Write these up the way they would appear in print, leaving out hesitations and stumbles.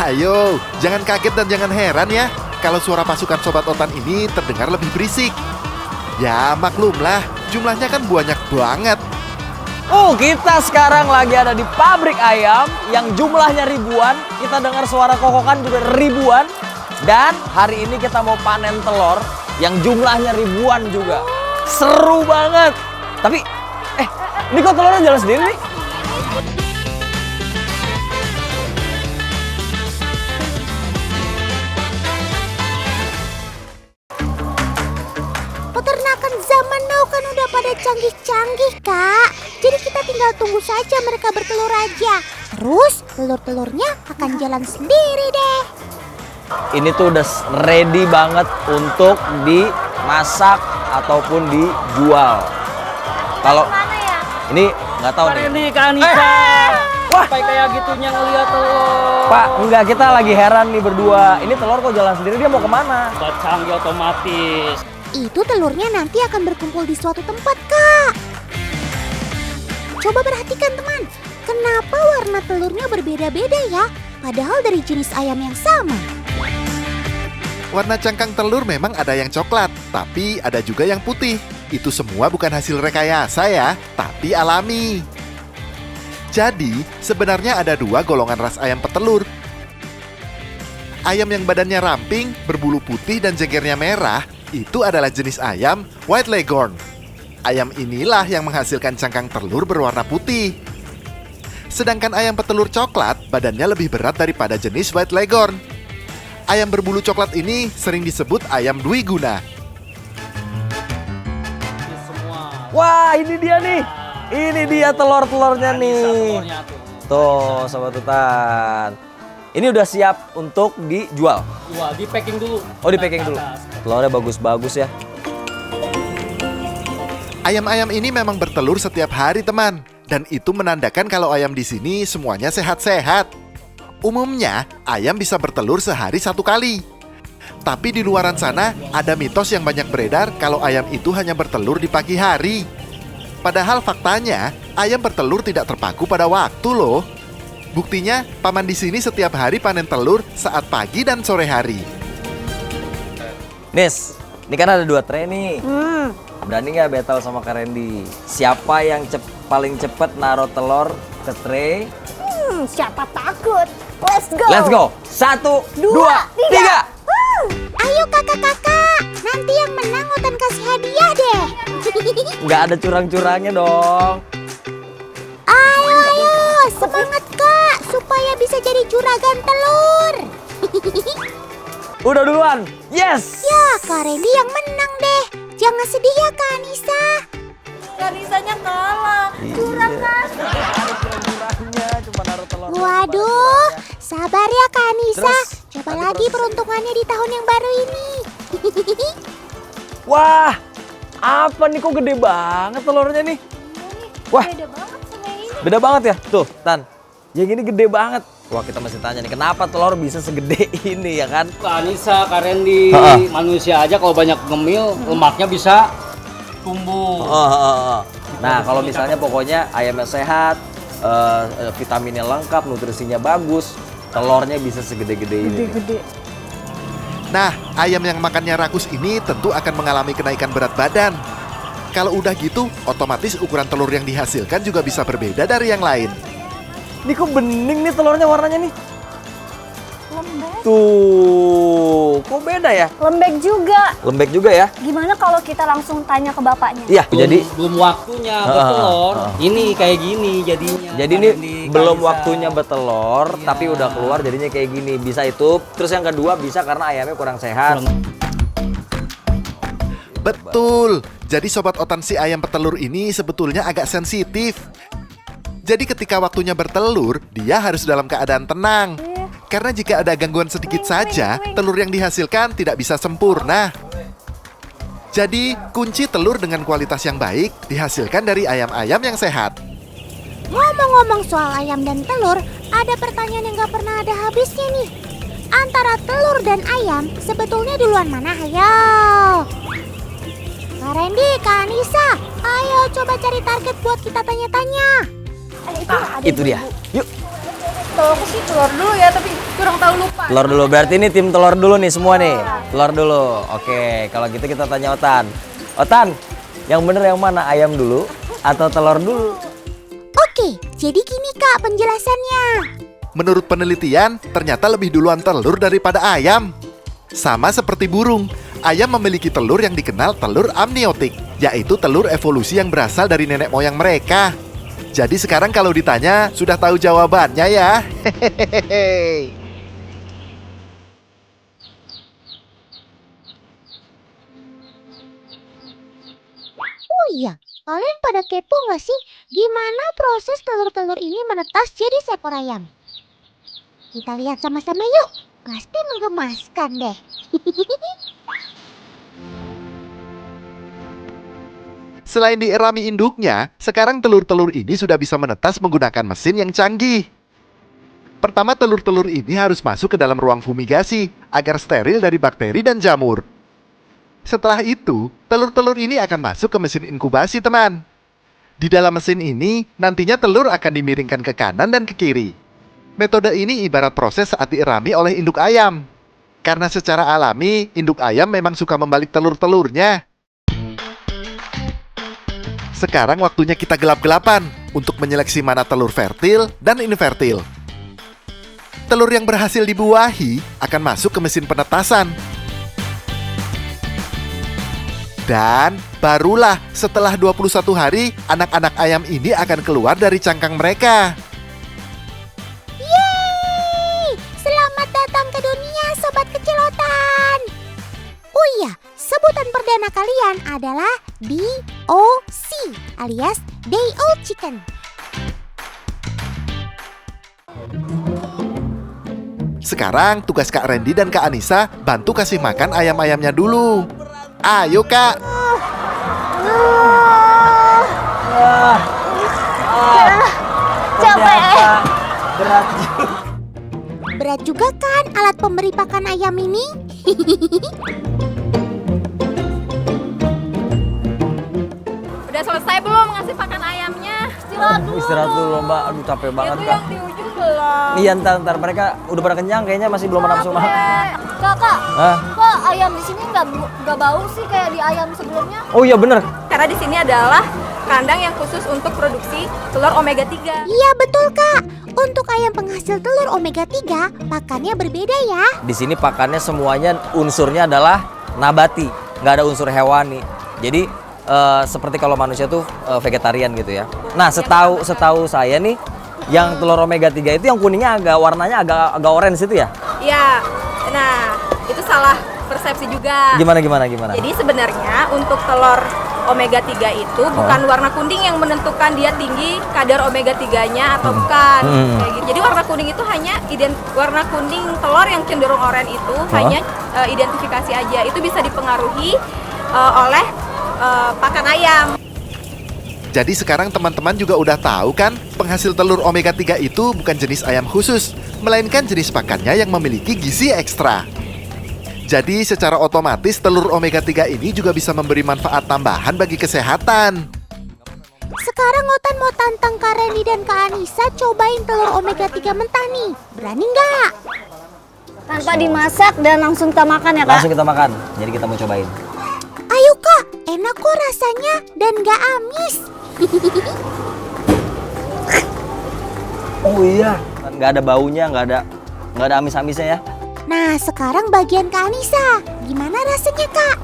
Ayo, jangan kaget dan jangan heran ya kalau suara pasukan Sobat Otan ini terdengar lebih berisik. Ya maklumlah, jumlahnya kan banyak banget. Kita sekarang lagi ada di pabrik ayam yang jumlahnya ribuan. Kita dengar suara kokokan juga ribuan. Dan hari ini kita mau panen telur yang jumlahnya ribuan juga. Seru banget. Tapi, ini kok telurnya jalan sendiri nih? Peternakan zaman now kan udah pada canggih-canggih, Kak. Jadi kita tinggal tunggu saja mereka bertelur aja. Terus telur-telurnya akan jalan sendiri deh. Ini tuh udah ready banget untuk dimasak ataupun dijual. Kalau Mana ya? ini nggak tahu nih. Ini Kak Anissa. Wah, Sampai kayak gitunya ngeliat telur. Pak, enggak, kita lagi heran nih berdua. Ini telur kok jalan sendiri, dia mau kemana? Udah canggih otomatis. Itu telurnya nanti akan berkumpul di suatu tempat, Kak. Coba perhatikan, teman. Kenapa warna telurnya berbeda-beda ya? Padahal dari jenis ayam yang sama. Warna cangkang telur memang ada yang coklat, tapi ada juga yang putih. Itu semua bukan hasil rekayasa ya, tapi alami. Jadi, sebenarnya ada dua golongan ras ayam petelur. Ayam yang badannya ramping, berbulu putih dan jenggernya merah, itu adalah jenis ayam White Leghorn. Ayam inilah yang menghasilkan cangkang telur berwarna putih. Sedangkan ayam petelur coklat, badannya lebih berat daripada jenis White Leghorn. Ayam berbulu coklat ini sering disebut ayam dwiguna. Ini semua. Wah, ini dia nih. Ini dia telur-telurnya nih. Telurnya tuh. Tuh, Sobat Utan. Ini udah siap untuk dijual. Wah, di packing dulu. Oh, di packing dulu. Telurnya bagus-bagus ya. Ayam-ayam ini memang bertelur setiap hari, teman. Dan itu menandakan kalau ayam di sini semuanya sehat-sehat. Umumnya, ayam bisa bertelur sehari 1 kali. Tapi di luaran sana, ada mitos yang banyak beredar kalau ayam itu hanya bertelur di pagi hari. Padahal faktanya, ayam bertelur tidak terpaku pada waktu loh. Buktinya, paman di sini setiap hari panen telur saat pagi dan sore hari. Nis, ini kan ada 2 tray nih. Berani nggak battle sama Kak Randy? Siapa yang paling cepet naruh telur ke tray? Siapa takut? Let's go. Let's go. 1, 2, 3. Ayo kakak-kakak, nanti yang menang Otan kasih hadiah deh. Nggak ada curang-curangnya dong. Ayo, semangat Kak, supaya bisa jadi juragan telur. Udah duluan. Yes. Ya, Kak Randy yang menang deh. Jangan sedih ya Kak Anissa. Kanisanya kalah. Curang kan? Curangnya cuma naruh telur. Waduh, sabar ya Kak Anissa. Terus, Coba nanti lagi terus. peruntungannya di tahun yang baru ini. Wah, apa nih kok gede banget telurnya nih? Wah, Beda banget sama yang ini. beda banget ya. Tuh, Tan. Yang ini gede banget. Wah, kita masih tanya nih, kenapa telur bisa segede ini ya kan? Kak Anissa, Kak Randy, Ha-ha. manusia aja kalau banyak ngemil, lemaknya bisa tumbuh. Nah, kalau misalnya pokoknya ayamnya sehat, vitaminnya lengkap, nutrisinya bagus, telurnya bisa segede-gede ini. Gede-gede. Nah, ayam yang makannya rakus ini tentu akan mengalami kenaikan berat badan. Kalau udah gitu, otomatis ukuran telur yang dihasilkan juga bisa berbeda dari yang lain. Ini kok bening nih telurnya warnanya nih? Lembek. Tuh, kok beda ya? Lembek juga. Lembek juga ya? Gimana kalau kita langsung tanya ke bapaknya? Iya, jadi Belum waktunya bertelur. Ini kayak gini jadinya. Jadi Kak ini Randy, Kak belum Anissa. waktunya bertelur, Iya. tapi udah keluar jadinya kayak gini. Bisa itu. Terus yang kedua bisa karena ayamnya kurang sehat. Betul. Jadi Sobat Otan si ayam petelur ini sebetulnya agak sensitif. Jadi ketika waktunya bertelur, dia harus dalam keadaan tenang. Karena jika ada gangguan sedikit saja, telur yang dihasilkan tidak bisa sempurna. Jadi, kunci telur dengan kualitas yang baik dihasilkan dari ayam-ayam yang sehat. Ngomong-ngomong soal ayam dan telur, ada pertanyaan yang gak pernah ada habisnya nih. Antara telur dan ayam, sebetulnya duluan mana? Ayo. Kak Randy, Kak Anissa, ayo coba cari target buat kita tanya-tanya. Itu Nah, ada itu dia. ibu. Yuk. Kalau aku sih telur dulu ya, tapi Kurang tahu lupa. Telur dulu. Berarti ini tim telur dulu nih semua nih. Telur dulu. Oke, kalau gitu kita tanya Otan. Otan, yang bener yang mana? Ayam dulu atau telur dulu? Oke, jadi gini Kak penjelasannya. Menurut penelitian, ternyata lebih duluan telur daripada ayam. Sama seperti burung, ayam memiliki telur yang dikenal telur amniotik, yaitu telur evolusi yang berasal dari nenek moyang mereka. Jadi sekarang kalau ditanya, sudah tahu jawabannya ya? Hehehe. Oh iya, kalian pada kepo nggak sih gimana proses telur-telur ini menetas jadi seekor ayam? Kita lihat sama-sama yuk. Pasti menggemaskan deh. Selain dierami induknya, sekarang telur-telur ini sudah bisa menetas menggunakan mesin yang canggih. Pertama, telur-telur ini harus masuk ke dalam ruang fumigasi agar steril dari bakteri dan jamur. Setelah itu, telur-telur ini akan masuk ke mesin inkubasi, teman. Di dalam mesin ini, nantinya telur akan dimiringkan ke kanan dan ke kiri. Metode ini ibarat proses saat dierami oleh induk ayam. Karena secara alami, induk ayam memang suka membalik telur-telurnya. Sekarang waktunya kita gelap-gelapan untuk menyeleksi mana telur fertil dan infertil. Telur yang berhasil dibuahi akan masuk ke mesin penetasan. Dan barulah setelah 21 hari, anak-anak ayam ini akan keluar dari cangkang mereka. Yeay! Selamat datang ke dunia Sobat Kecilotan. Oh iya, sebutan perdana kalian adalah DOC alias Day Old Chicken. Sekarang tugas Kak Randy dan Kak Anissa bantu kasih makan ayam-ayamnya dulu. Ayo Kak. Capek. Berat. Berat juga kan alat pemberi pakan ayam ini? Udah selesai belum ngasih pakan ayamnya? Istirahat dulu. Istirahat dulu Mbak. Aduh capek banget Itu Kak. yang di ujung belum. Iya ntar mereka udah pada kenyang kayaknya masih belum nafsu makan. Kakak, Hah? kok ayam di sini nggak bau sih kayak di ayam sebelumnya? Oh iya bener. Karena di sini adalah kandang yang khusus untuk produksi telur omega 3. Iya betul Kak. Untuk ayam penghasil telur omega 3, pakannya berbeda ya. Di sini pakannya semuanya unsurnya adalah nabati, nggak ada unsur hewani. Jadi seperti kalau manusia tuh vegetarian gitu ya. Nah setahu saya nih, yang telur omega 3 itu yang kuningnya warnanya agak orange itu ya? Iya. Nah, itu salah persepsi juga. Gimana? Jadi sebenarnya untuk telur omega 3 itu bukan warna kuning yang menentukan dia tinggi kadar omega 3-nya atau bukan. Kayak gitu. Jadi warna kuning itu hanya warna kuning telur yang cenderung oranye itu hanya identifikasi aja. Itu bisa dipengaruhi oleh pakan ayam. Jadi sekarang teman-teman juga udah tahu kan, penghasil telur omega 3 itu bukan jenis ayam khusus, melainkan jenis pakannya yang memiliki gizi ekstra. Jadi secara otomatis telur omega 3 ini juga bisa memberi manfaat tambahan bagi kesehatan. Sekarang Otan mau tantang Kak Reni dan Kak Anissa cobain telur omega 3 mentah nih. Berani nggak? Tanpa dimasak dan langsung kita makan ya Kak? Langsung kita makan, jadi kita mau cobain. Ayo Kak, enak kok rasanya dan nggak amis. Oh iya, nggak ada baunya, nggak ada amis-amisnya ya. Nah sekarang bagian Kak Anissa. Gimana rasanya Kak?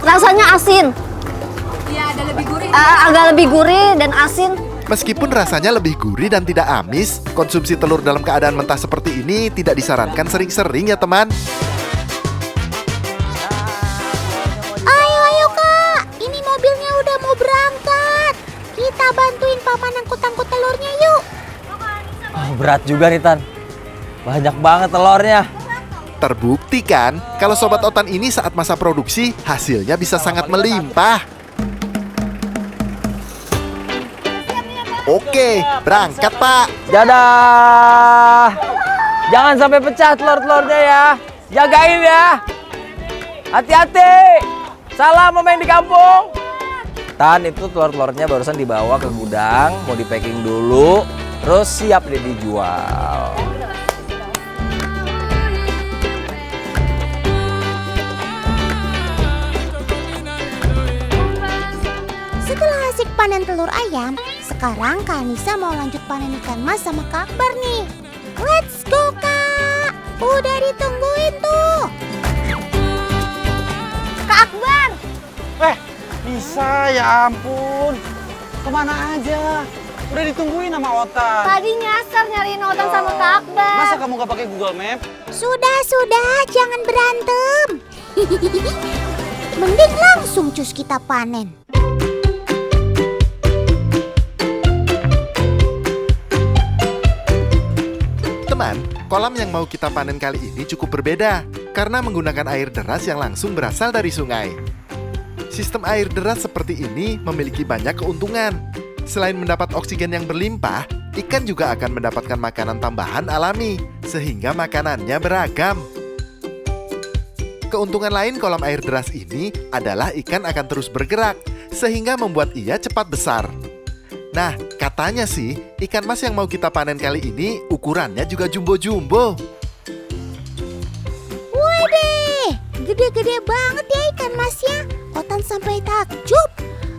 Rasanya asin. Iya, ada lebih gurih. Agak lebih gurih dan asin. Meskipun rasanya lebih gurih dan tidak amis, konsumsi telur dalam keadaan mentah seperti ini tidak disarankan sering-sering ya teman. Ayo Kak, ini mobilnya udah mau berangkat. Kita bantuin paman angkut-angkut telurnya yuk. Oh, berat juga nih Tan, banyak banget telurnya. Terbukti kan, kalau Sobat Otan ini saat masa produksi, hasilnya bisa sangat melimpah. Oke, berangkat Pak. Dadah. Jangan sampai pecah telur-telurnya ya. Jagain ya. Hati-hati. Salam sama yang di kampung. Tan, itu telur-telurnya barusan dibawa ke gudang, mau di packing dulu. Terus siap deh dijual. Setelah asik panen telur ayam, sekarang Kak Anissa mau lanjut panen ikan mas sama Kak Akbar nih. Let's go Kak! Udah ditungguin tuh. Kak Akbar! Bisa, ya ampun. Kemana aja? Udah ditungguin sama Otan. Tadi nyasar nyariin Otan sama Kak Akbar. Masa kamu gak pakai Google Map? Sudah, jangan berantem. Mending langsung cus kita panen. Teman, kolam yang mau kita panen kali ini cukup berbeda karena menggunakan air deras yang langsung berasal dari sungai. Sistem air deras seperti ini memiliki banyak keuntungan. Selain mendapat oksigen yang berlimpah, ikan juga akan mendapatkan makanan tambahan alami, sehingga makanannya beragam. Keuntungan lain kolam air deras ini adalah ikan akan terus bergerak, sehingga membuat ia cepat besar. Nah, katanya sih, ikan mas yang mau kita panen kali ini ukurannya juga jumbo-jumbo. Wede, gede-gede banget ya ikan masnya. Otan sampai takjub.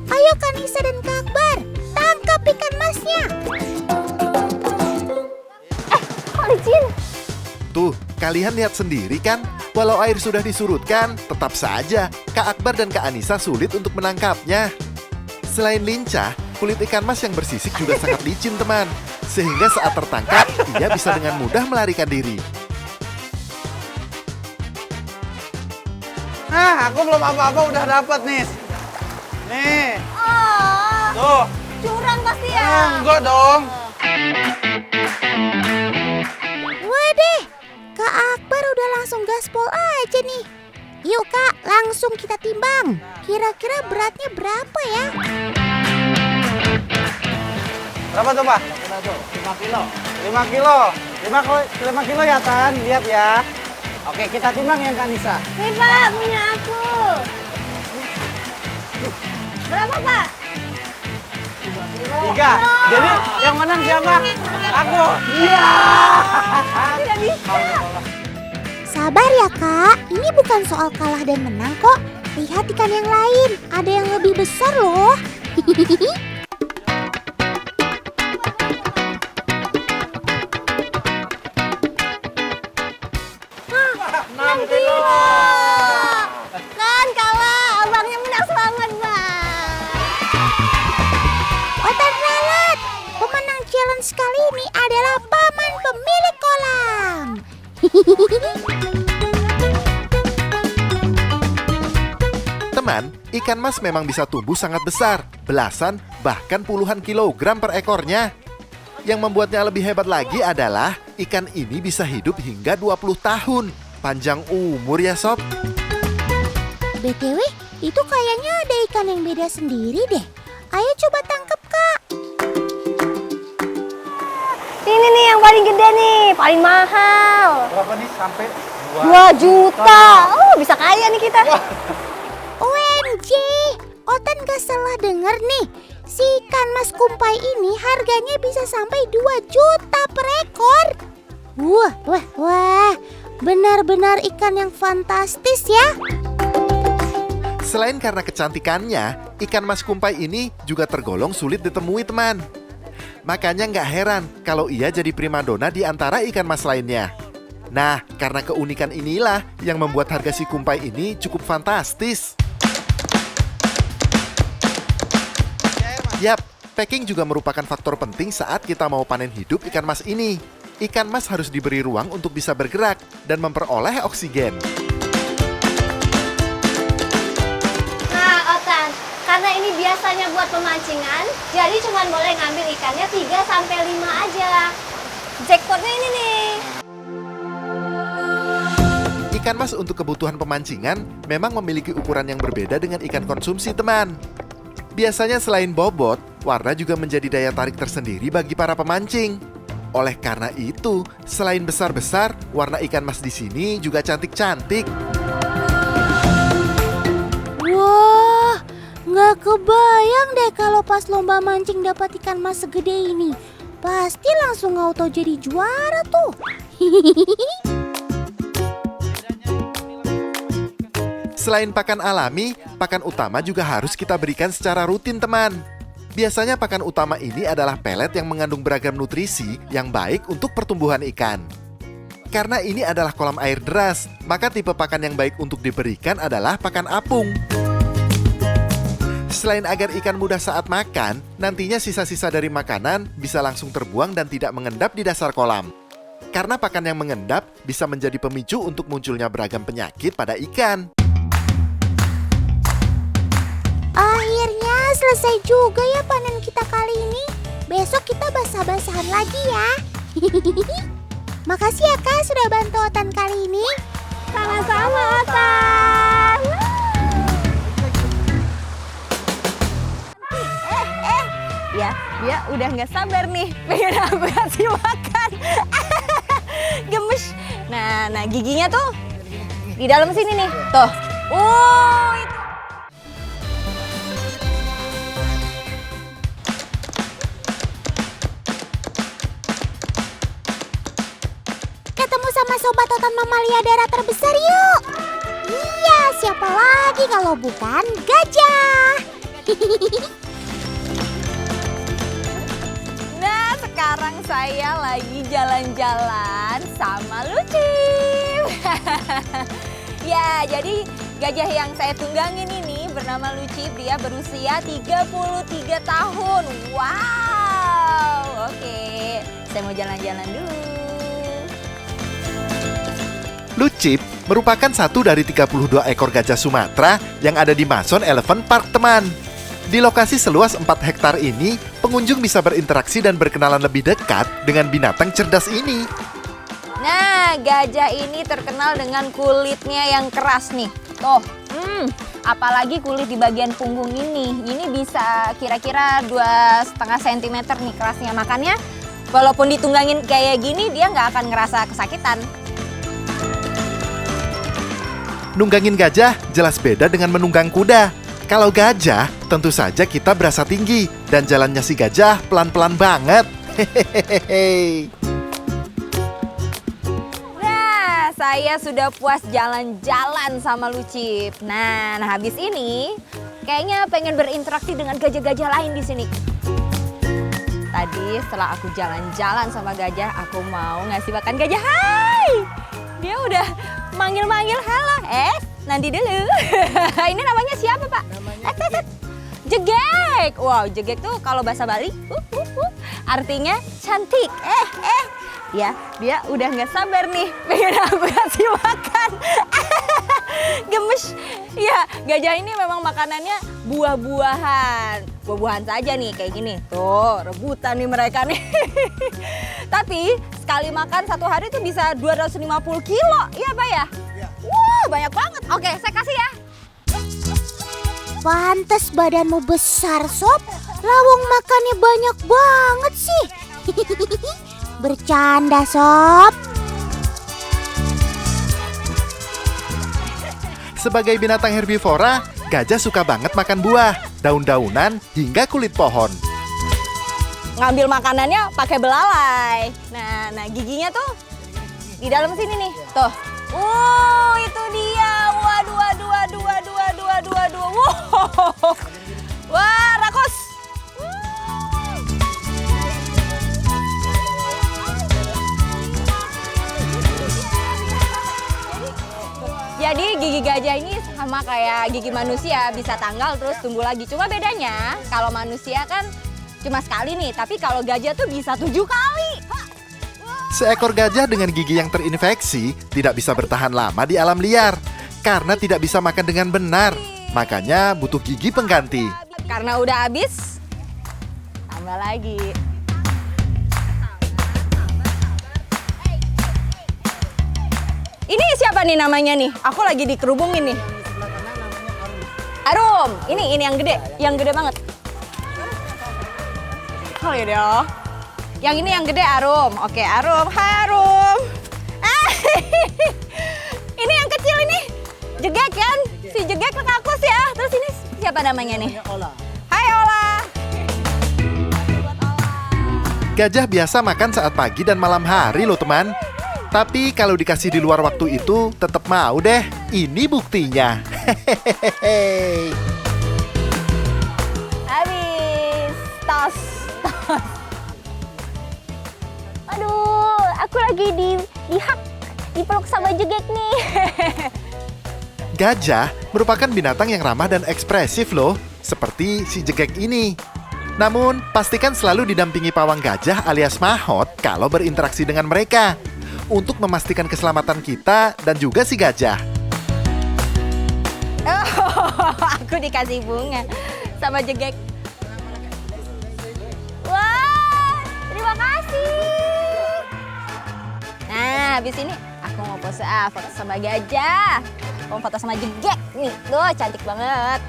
Ayo Kak Anissa dan Kak Akbar, tangkap ikan masnya. Kok licin? Tuh, kalian lihat sendiri kan? Walau air sudah disurutkan, tetap saja Kak Akbar dan Kak Anissa sulit untuk menangkapnya. Selain lincah, kulit ikan mas yang bersisik juga sangat licin teman. Sehingga saat tertangkap, ia bisa dengan mudah melarikan diri. Aku belum apa-apa udah dapat nih. Nih, Oh, tuh. curang pasti ya. Enggak dong. Waduh, Kak Akbar udah langsung gaspol aja nih. Yuk Kak, langsung kita timbang. Kira-kira beratnya berapa ya? Berapa tuh, Pak? 5 kilo. 5 kilo. 5 kilo ya, Tan. Lihat ya. Oke, kita timbang ya, Kak Anissa. Nih Pak, punya aku. Berapa Pak? 3. Jadi yang menang siapa? Aku. Iya. Tidak bisa. Sabar ya Kak, ini bukan soal kalah dan menang kok. Lihat ikan yang lain, ada yang lebih besar loh. 6 kilo. Kan kalah, abangnya menang, selamat Bang. Otan Ralat, pemenang challenge kali ini adalah paman pemilik kolam. Teman, ikan mas memang bisa tumbuh sangat besar, belasan bahkan puluhan kilogram per ekornya. Yang membuatnya lebih hebat lagi adalah ikan ini bisa hidup hingga 20 tahun. Panjang umur ya sob. BTW, itu kayaknya ada ikan yang beda sendiri deh. Ayo coba tangkap Kak. Ini nih yang paling gede nih, paling mahal. Berapa nih sampai 2 juta. Oh, bisa kaya nih kita. OMG, Otan gak salah denger nih. Si ikan mas kumpai ini harganya bisa sampai 2 juta per ekor. Wah, benar-benar ikan yang fantastis ya. Selain karena kecantikannya, ikan mas kumpai ini juga tergolong sulit ditemui teman. Makanya nggak heran kalau ia jadi primadona di antara ikan mas lainnya. Nah, karena keunikan inilah yang membuat harga si kumpai ini cukup fantastis. Yap, packing juga merupakan faktor penting saat kita mau panen hidup ikan mas ini. Ikan mas harus diberi ruang untuk bisa bergerak dan memperoleh oksigen. Nah, Otan, karena ini biasanya buat pemancingan, jadi cuma boleh ngambil ikannya 3-5 aja. Jackpotnya ini nih. Ikan mas untuk kebutuhan pemancingan memang memiliki ukuran yang berbeda dengan ikan konsumsi teman. Biasanya selain bobot, warna juga menjadi daya tarik tersendiri bagi para pemancing. Oleh karena itu, selain besar-besar, warna ikan mas di sini juga cantik-cantik. Wah, nggak kebayang deh kalau pas lomba mancing dapat ikan mas segede ini. Pasti langsung auto jadi juara tuh. Selain pakan alami, pakan utama juga harus kita berikan secara rutin, teman. Biasanya pakan utama ini adalah pelet yang mengandung beragam nutrisi yang baik untuk pertumbuhan ikan. Karena ini adalah kolam air deras, maka tipe pakan yang baik untuk diberikan adalah pakan apung. Selain agar ikan mudah saat makan, nantinya sisa-sisa dari makanan bisa langsung terbuang dan tidak mengendap di dasar kolam. Karena pakan yang mengendap bisa menjadi pemicu untuk munculnya beragam penyakit pada ikan. Akhirnya selesai juga ya panen kita kali ini. Besok kita basah-basahan lagi ya. Makasih ya Kak sudah bantu Otan kali ini. Sama-sama, Otan. Ya, dia udah nggak sabar nih pengen aku kasih makan. Gemes. Nah, giginya tuh di dalam sini nih. Tuh. Itu. Ketemu sama sobat Otan mamalia darat terbesar yuk. Iya, siapa lagi kalau bukan gajah. Nah, sekarang saya lagi jalan-jalan sama Lucip. Ya, jadi gajah yang saya tunggangin ini bernama Lucip. Dia berusia 33 tahun. Wow. Oke, saya mau jalan-jalan dulu. Lucip merupakan satu dari 32 ekor gajah Sumatera yang ada di Mason Elephant Park, teman. Di lokasi seluas 4 hektar ini, pengunjung bisa berinteraksi dan berkenalan lebih dekat dengan binatang cerdas ini. Nah, gajah ini terkenal dengan kulitnya yang keras nih. Tuh, apalagi kulit di bagian punggung ini. Ini bisa kira-kira 2,5 cm nih kerasnya. Makanya, walaupun ditunggangin kayak gini, dia nggak akan ngerasa kesakitan. Nunggangin gajah jelas beda dengan menunggang kuda. Kalau gajah, tentu saja kita berasa tinggi dan jalannya si gajah pelan-pelan banget. Hehehe. Nah, saya sudah puas jalan-jalan sama Lucip. Nah, habis ini kayaknya pengen berinteraksi dengan gajah-gajah lain di sini. Tadi setelah aku jalan-jalan sama gajah, aku mau ngasih makan gajah. Hai! Dia udah manggil-manggil halo. Nanti dulu. Ini namanya siapa, Pak? Namanya Jegek. Wow, Jegek tuh kalau bahasa Bali artinya cantik. Ya, dia udah nggak sabar nih pengen aku kasih makan. Gemes. Ya, gajah ini memang makanannya buah-buahan. Buah-buahan saja nih kayak gini. Tuh, rebutan nih mereka nih. Tapi sekali makan satu hari tuh bisa 250 kilo. Iya, Pak ya? Wah, banyak banget. Oke, saya kasih ya. Pantes badanmu besar, Sob. Lawang makannya banyak banget sih. Bercanda, Sob. Sebagai binatang herbivora, gajah suka banget makan buah, daun-daunan, hingga kulit pohon. Ngambil makanannya pakai belalai. Nah, giginya tuh di dalam sini nih. Tuh. Itu dia. Waduh. Wow. Wah, rakus. Jadi gigi gajah ini sama kayak gigi manusia, bisa tanggal terus tumbuh lagi. Cuma bedanya kalau manusia kan cuma sekali nih, tapi kalau gajah tuh bisa 7 kali. Seekor gajah dengan gigi yang terinfeksi tidak bisa bertahan lama di alam liar karena tidak bisa makan dengan benar. Makanya butuh gigi pengganti. Karena udah habis, tambah lagi. Ini siapa nih namanya nih? Aku lagi dikerubungin nih. Arum. Ini yang gede banget. Oh iya dong. Yang ini yang gede Arum. Oke, Arum. Hai Arum. Ini yang kecil ini. Jegek kan? Si Jegek rakus ya. Terus ini siapa namanya nih? Ola. Hai Ola. Gajah biasa makan saat pagi dan malam hari loh teman. Tapi kalau dikasih di luar waktu itu tetap mau deh. Ini buktinya. Hehehe. Habis. Tos. Aduh, aku lagi dipeluk sama jegek nih. Gajah merupakan binatang yang ramah dan ekspresif loh, seperti si jegek ini. Namun, pastikan selalu didampingi pawang gajah alias mahot kalau berinteraksi dengan mereka, untuk memastikan keselamatan kita dan juga si gajah. Oh, aku dikasih bunga sama jegek. Wah, terima kasih. Nah, habis ini aku mau pose foto sama gajah. Mau foto sama jegek nih. Tuh, cantik banget.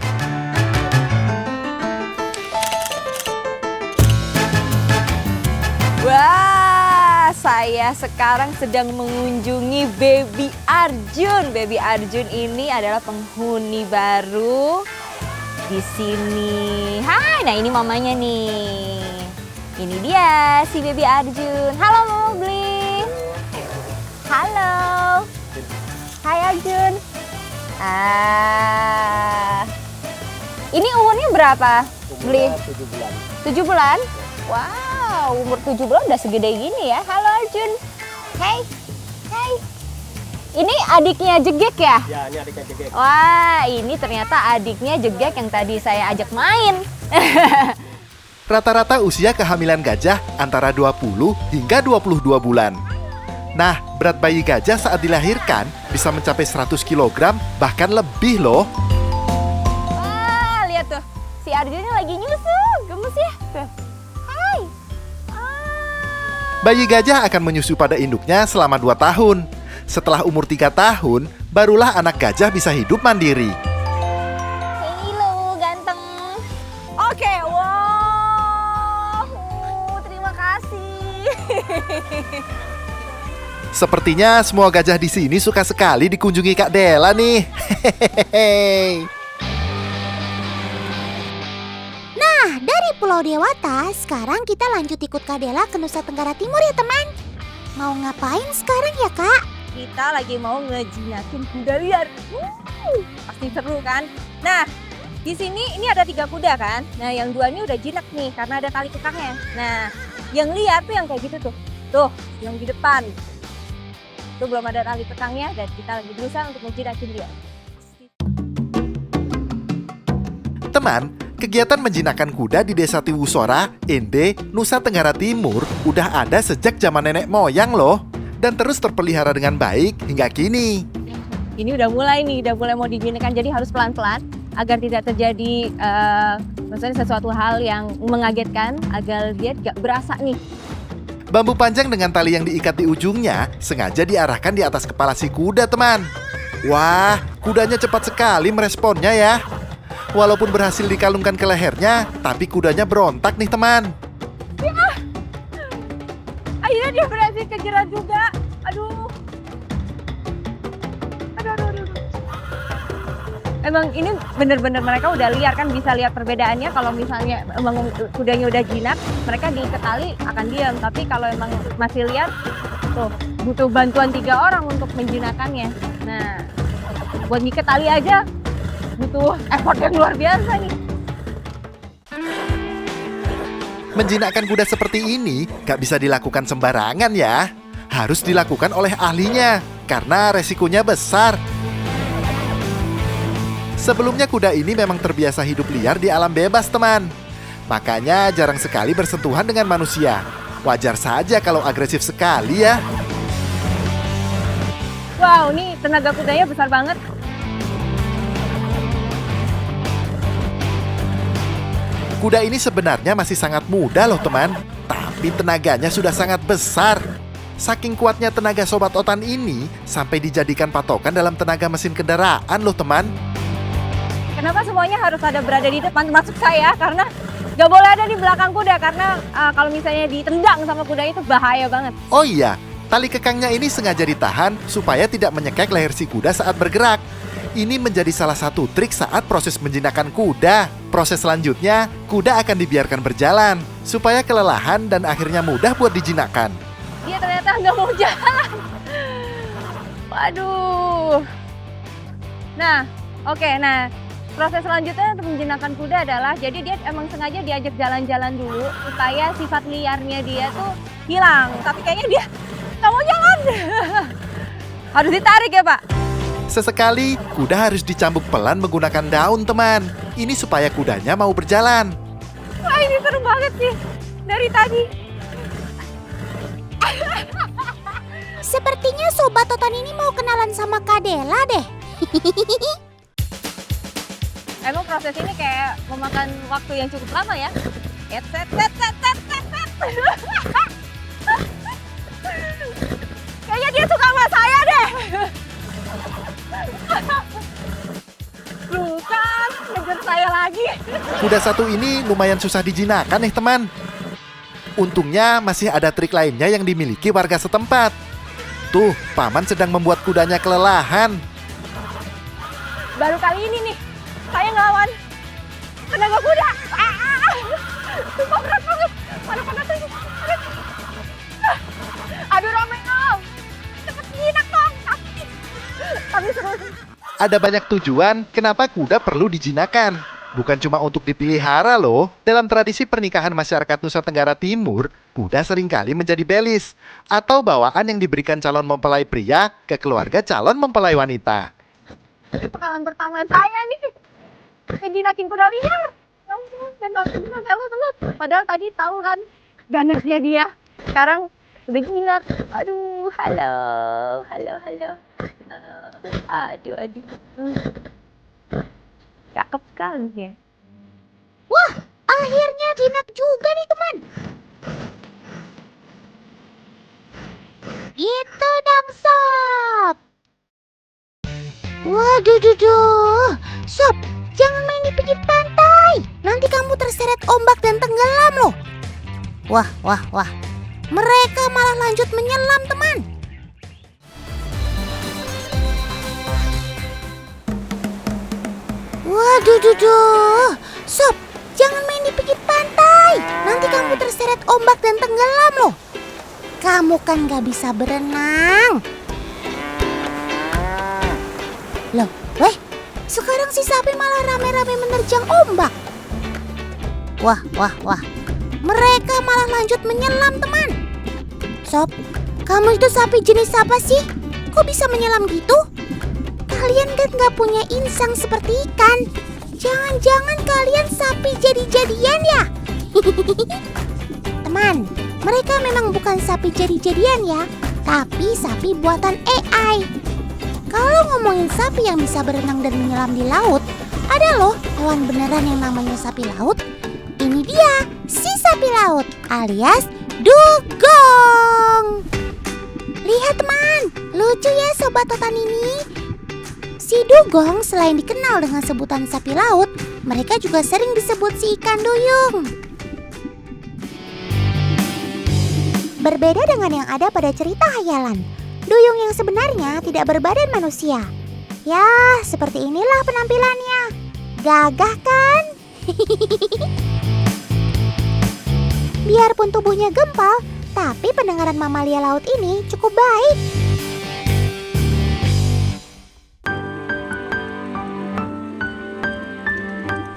Wah, saya sekarang sedang mengunjungi Baby Arjun. Baby Arjun ini adalah penghuni baru di sini. Hai, nah ini mamanya nih. Ini dia si Baby Arjun. Halo Mama Bling. Halo. Hai Arjun. Ini umurnya berapa? Beli? 7 bulan. 7 bulan? Wow, umur 7 bulan udah segede gini ya. Halo Arjun. Hai. Hai. Ini adiknya jegek ya? Ya, ini adiknya jegek. Wah, ini ternyata adiknya jegek yang tadi saya ajak main. Rata-rata usia kehamilan gajah antara 20 hingga 22 bulan. Nah, berat bayi gajah saat dilahirkan bisa mencapai 100 kg, bahkan lebih loh. Wah, lihat tuh. Si Arjunnya lagi nyusu. Gemes ya? Tuh. Hai. Bayi gajah akan menyusu pada induknya selama 2 tahun. Setelah umur 3 tahun, barulah anak gajah bisa hidup mandiri. Halo, ganteng. Oke, wow. Terima kasih. Sepertinya semua gajah di sini suka sekali dikunjungi Kak Dela nih. Hehehe. Nah, dari Pulau Dewata, sekarang kita lanjut ikut Kak Dela ke Nusa Tenggara Timur ya teman. Mau ngapain sekarang ya Kak? Kita lagi mau ngejinakin kuda liar. Pasti seru kan? Nah, di sini ini ada 3 kuda kan? Nah, yang 2 ini udah jinak nih karena ada tali kekangnya. Nah, yang liar tuh yang kayak gitu tuh. Tuh, yang di depan. Tuh belum ada tali kekangnya dan kita lagi berusaha untuk ngejinakin dia. Teman, kegiatan menjinakkan kuda di Desa Tiwusora, Ende, Nusa Tenggara Timur udah ada sejak zaman nenek moyang loh. Dan terus terpelihara dengan baik hingga kini. Ini udah mulai nih, udah mulai mau dijinakkan, jadi harus pelan-pelan agar tidak terjadi misalnya sesuatu hal yang mengagetkan, agar dia gak berasa nih. Bambu panjang dengan tali yang diikat di ujungnya sengaja diarahkan di atas kepala si kuda, teman. Wah, kudanya cepat sekali meresponnya ya. Walaupun berhasil dikalungkan ke lehernya, tapi kudanya berontak nih, teman. Akhirnya dia berhasil kejerat juga. Aduh. Aduh. Emang ini bener-bener mereka udah liar kan, bisa lihat perbedaannya. Kalau misalnya emang kudanya udah jinak, mereka diikat tali akan diam. Tapi kalau emang masih liar, tuh butuh bantuan 3 orang untuk menjinakannya. Nah, buat ngikat tali aja butuh effort yang luar biasa nih. Menjinakkan kuda seperti ini gak bisa dilakukan sembarangan ya. Harus dilakukan oleh ahlinya, karena resikonya besar. Sebelumnya kuda ini memang terbiasa hidup liar di alam bebas, teman. Makanya jarang sekali bersentuhan dengan manusia. Wajar saja kalau agresif sekali ya. Wow, ini tenaga kudanya besar banget. Kuda ini sebenarnya masih sangat muda loh, teman. Tapi tenaganya sudah sangat besar. Saking kuatnya tenaga Sobat Otan ini, sampai dijadikan patokan dalam tenaga mesin kendaraan loh, teman. Kenapa semuanya harus ada berada di depan, termasuk saya? Karena nggak boleh ada di belakang kuda, karena kalau misalnya ditendang sama kuda itu bahaya banget. Oh iya, Tali kekangnya ini sengaja ditahan supaya tidak menyekek leher si kuda saat bergerak. Ini menjadi salah satu trik saat proses menjinakkan kuda. Proses selanjutnya, kuda akan dibiarkan berjalan supaya kelelahan dan akhirnya mudah buat dijinakkan. Dia ternyata nggak mau jalan. Waduh. Nah, oke. Nah, proses selanjutnya untuk menjinakkan kuda adalah, jadi dia emang sengaja diajak jalan-jalan dulu supaya sifat liarnya dia tuh hilang. Tapi kayaknya dia nggak mau jalan. Harus ditarik ya, Pak? Sesekali, kuda harus dicambuk pelan menggunakan daun, teman. Ini supaya kudanya mau berjalan. Wah, ini seru banget sih. Dari tadi. Sepertinya Sobat Totan ini mau kenalan sama Kadela deh. Emang proses ini kayak memakan waktu yang cukup lama ya. Kayaknya dia suka sama saya deh. Bukan, ngejar saya lagi. Kuda satu ini lumayan susah dijinakkan nih, teman. Untungnya masih ada trik lainnya yang dimiliki warga setempat. Tuh, paman sedang membuat kudanya kelelahan. Baru kali ini nih, saya ngelawan tenaga kuda. Sumpah berat banget. Mana tuh? Aduh, Romeo. Cepet jinak dong. Tapi seru sih. Ada banyak tujuan kenapa kuda perlu dijinakkan. Bukan cuma untuk dipelihara loh. Dalam tradisi pernikahan masyarakat Nusa Tenggara Timur, kuda seringkali menjadi belis atau bawaan yang diberikan calon mempelai pria ke keluarga calon mempelai wanita. Pengalaman pertama saya nih. Ngejinakin kuda liar. Dan padahal tadi tahu kan ganasnya dia. Sekarang udah jinak. Aduh, halo. Aduh. Cakep sekali ya. Wah, akhirnya jinak juga nih teman. Gitu dong Sob. Waduh, Sob, jangan main di pinggir pantai. Nanti kamu terseret ombak dan tenggelam loh. Wah. Mereka malah lanjut menyelam teman. Waduh, Sob, jangan main di pinggir pantai. Nanti kamu terseret ombak dan tenggelam loh. Kamu kan gak bisa berenang. Loh, sekarang si sapi malah rame-rame menerjang ombak. Wah. Mereka malah lanjut menyelam teman. Sob, kamu itu sapi jenis apa sih? Kok bisa menyelam gitu? Kalian kan gak punya insang seperti ikan. Jangan-jangan kalian sapi jadi-jadian ya? Teman, mereka memang bukan sapi jadi-jadian ya, tapi sapi buatan AI. Kalau ngomongin sapi yang bisa berenang dan menyelam di laut, ada loh hewan beneran yang namanya sapi laut. Ini dia, si sapi laut alias dugong. Lihat teman, lucu ya Sobat Totan ini. Si dugong selain dikenal dengan sebutan sapi laut, mereka juga sering disebut si ikan duyung. Berbeda dengan yang ada pada cerita hayalan, duyung yang sebenarnya tidak berbadan manusia. Ya, seperti inilah penampilannya. Gagah kan? Biarpun tubuhnya gempal, tapi pendengaran mamalia laut ini cukup baik.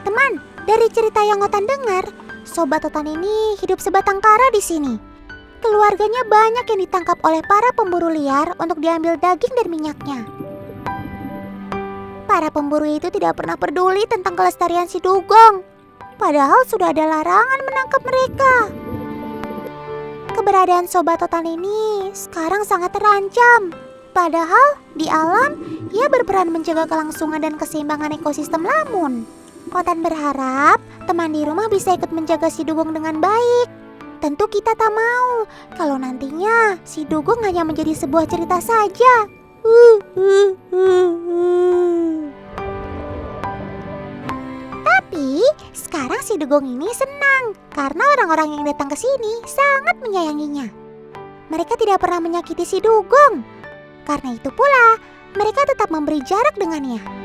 Teman, dari cerita yang Otan dengar, Sobat Totan ini hidup sebatang kara di sini. Keluarganya banyak yang ditangkap oleh para pemburu liar untuk diambil daging dan minyaknya. Para pemburu itu tidak pernah peduli tentang kelestarian si dugong. Padahal sudah ada larangan menangkap mereka. Keberadaan Sobat Totan ini sekarang sangat terancam. Padahal di alam, ia berperan menjaga kelangsungan dan keseimbangan ekosistem lamun. Otan berharap teman di rumah bisa ikut menjaga si dugong dengan baik. Tentu kita tak mau kalau nantinya si dugong hanya menjadi sebuah cerita saja. Tapi sekarang si dugong ini senang karena orang-orang yang datang ke sini sangat menyayanginya. mereka tidak pernah menyakiti si dugong. Karena itu pula, mereka tetap memberi jarak dengannya.